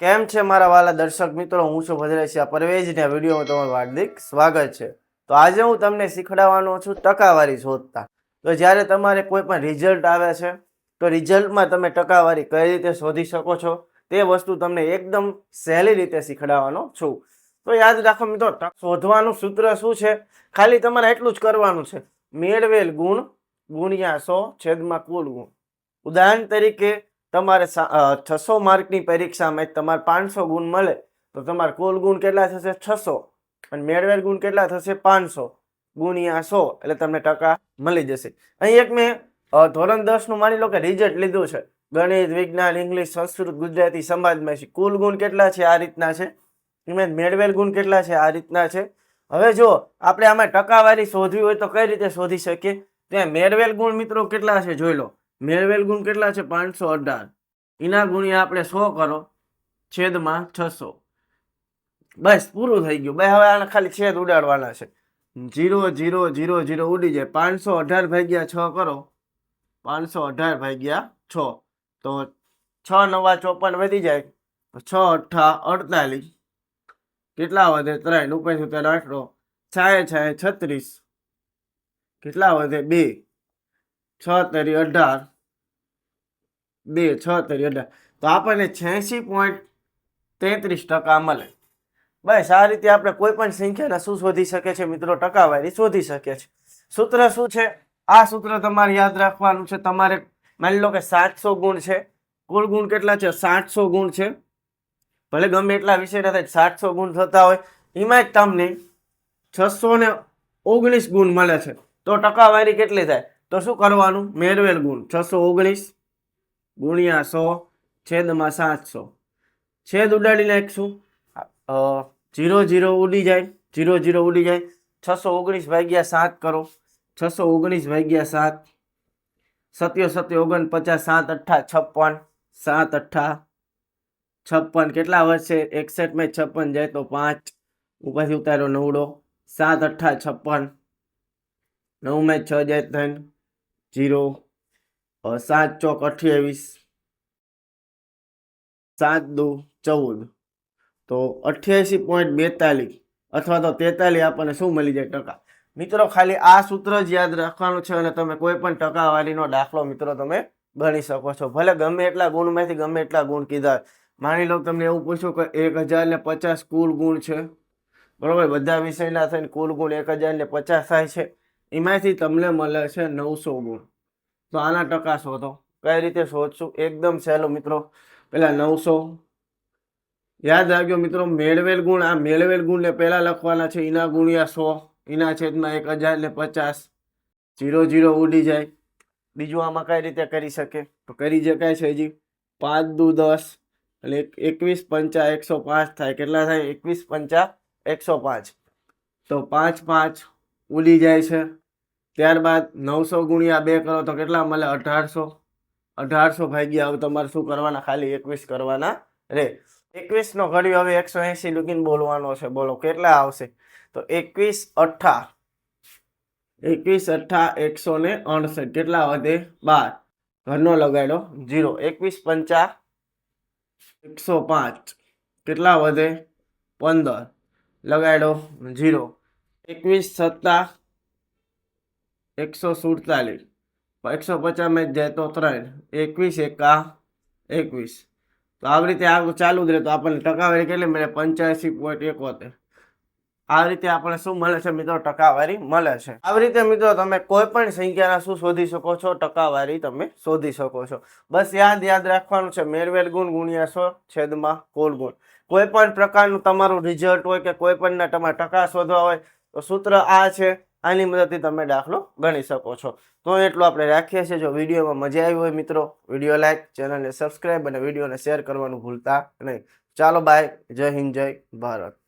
કેમ છે મારા વાલા દર્શક મિત્રો? હું છું ભદ્રેશિયા પરવેજના વિડીયોમાં તમારું હાર્દિક સ્વાગત છે. તો આજે હું તમને શીખડાવવાનો છું ટકાવારી શોધતા. તો જ્યારે તમારે કોઈ પણ રિઝલ્ટ આવે છે તો રિઝલ્ટમાં તમે ટકાવારી કઈ રીતે શોધી શકો છો તે વસ્તુ તમને એકદમ સહેલી રીતે શીખડાવવાનો છું. તો યાદ રાખો મિત્રો, શોધવાનું સૂત્ર શું છે? ખાલી તમારે એટલું જ કરવાનું છે, મેળવેલ ગુણ ગુણ્યા 100 છેદમાં કુલ ગુણ. ઉદાહરણ તરીકે તમારે 600 માર્કની પરીક્ષામાં તમારે 500 ગુણ મળે તો તમારે કુલ ગુણ કેટલા થશે? 600 અને મેળવેલ ગુણ કેટલા થશે? 500 ગુણ્યા 100 એટલે તમને ટકા મળી જશે. અહીં એક મેં ધોરણ 10 નું માની લો કે રિઝલ્ટ લીધું છે, ગણિત, વિજ્ઞાન, ઇંગ્લિશ, સંસ્કૃત, ગુજરાતી, સમાજમાં કુલ ગુણ કેટલા છે આ રીતના છે, મેળવેલ ગુણ કેટલા છે આ રીતના છે. હવે જો આપણે આમાં ટકાવારી શોધવી હોય તો કઈ રીતે શોધી શકીએ? ત્યાં મેળવેલ ગુણ મિત્રો કેટલા છે જોઈ લો. મેળવેલ ગુણ કેટલા છે? 518. એના ગુણ્યા આપણે 100 કરો છેદમાં 600. બસ પૂરું થઈ ગયું. ભાઈ હવે આને ખાલી છેદ ઉડાડવાના છે. 0 0 0 0 ઉડી જાય. 518 ભાગ્યા 6 કરો, 518 ભાગ્યા 6 તો 6 નવા 54 વધી જાય તો 6 અઠ્ઠા 48. કેટલા વધે? 3 ઉપર 8 છાએ 36. કેટલા વધે? 2 6 તરી 18, 2 6 તરી 18. તો આપણને 86.33% મળે. બસ આ રીતે આપણે કોઈ પણ સંખ્યાના શું શોધી શકે છે મિત્રો? ટકાવારી શોધી શકે છે. સૂત્ર શું છે? આ સૂત્ર તમારે યાદ રાખવાનું છે. તમારે માની લો કે 700 ગુણ છે, કુલ ગુણ કેટલા છે? 700 ગુણ છે. ભલે ગમે એટલા વિષયના થાય 700 ગુણ થતા હોય, એમાં જ તમને 619 ગુણ મળે છે તો ટકાવારી કેટલી થાય? તો શું કરવાનું? મેળવેલ ગુણ 619 ગુણ્યા 100 છેદમાં 700. છેદ ઉડાડી નાખશું, 0 0 ઉડી જાય, 0 0 ઉડી જાય. 619 ભાગ્યા 7 કરો, 619 ભાગ્યા 7, 7 7 49, 7 અઠ્ઠા 56, 7 અઠ્ઠા 56. કેટલા વધશે? 61 માં 56 જાય તો 5 ઉપરથી ઉતારો 9, 7 અઠ્ઠા 56, 9 માં 6 જાય 3 0, 7 ચોક 28, 7 દુ 14. તો 88.42 અથવા તો 43 આપણને શું મળી જાય? ટકા. મિત્રો ખાલી આ સૂત્ર જ યાદ રાખવાનું છે અને તમે કોઈ પણ ટકાવારીનો દાખલો મિત્રો તમે ગણી શકો છો. ભલે ગમે એટલા ગુણમાંથી ગમે એટલા ગુણ કીધા. માની લો તમને એવું પૂછ્યું કે 1050 કુલ ગુણ છે, બરોબર, બધા વિષયના થઈને કુલ ગુણ 1050 થાય છે, એમાંથી તમને મળે છે 900 ગુણ. તો આના ટકા શોધો. કઈ રીતે શોધશું? એકદમ સહેલું મિત્રો. પેલા 900 યાદ રાખજો મિત્રો. મેળવેલ ગુણ, આ મેળવેલ ગુણને પહેલા લખવાના છે, એના ગુણ્યા 100, એના છેદમાં 1050. 0 0 ઉડી જાય. બીજું આમાં કઈ રીતે કરી શકે? તો કરી શકાય છે હજી. 5 દુ 10 એટલે 21 પંચા 105 થાય. કેટલા થાય? 21 પંચા 105. તો 5 5 ઉડી જાય છે. ત્યારબાદ 900 ગુણ્યા 2 કરો તો કેટલા મળે? 1800. 1800 ભાગ્યા હવે તમારે શું કરવાના? ખાલી 21 કરવાના રે. 21 નો ઘડિયો હવે 180 લૂકીને બોલવાનો છે. બોલો કેટલા આવશે? તો 21 અઠ્ઠા 159. કેટલા વધે? 12. ઘરનો લગાડો 0. 21 પંચા 105. કેટલા વધે? 15. લગાડો 0. 21 સત્તા 147. 150 માં જાય તો 3. 21 એકા 21. તો આવી રીતે આગળ ચાલુ જ રહે તો આપણને ટકાવારી કેટલી મળે? 85.71. આ રીતે આપણે શું મળે છે મિત્રો? ટકાવારી મળે છે. આવી રીતે મિત્રો તમે કોઈ પણ સંખ્યાના શું શોધી શકો છો? ટકાવારી તમે શોધી શકો છો. બસ યાદ રાખવાનું છે, મેળવેલ ગુણ ગુણ્યા 100 છેદમાં કુલ ગુણ. કોઈ પણ પ્રકારનું તમારું રિઝલ્ટ હોય કે કોઈ પણ તમારે ટકા શોધવા હોય તો સૂત્ર આ છે. આની મદદથી તમે દાખલો ગણી શકો છો. તો એટલું આપણે રાખીએ છીએ. જો વિડીયોમાં મજા આવી હોય મિત્રો, વિડીયો લાઈક, ચેનલને સબસ્ક્રાઈબ અને વિડીયોને શેર કરવાનું ભૂલતા નહીં. ચાલો બાય. જય હિન્દ, જય ભારત.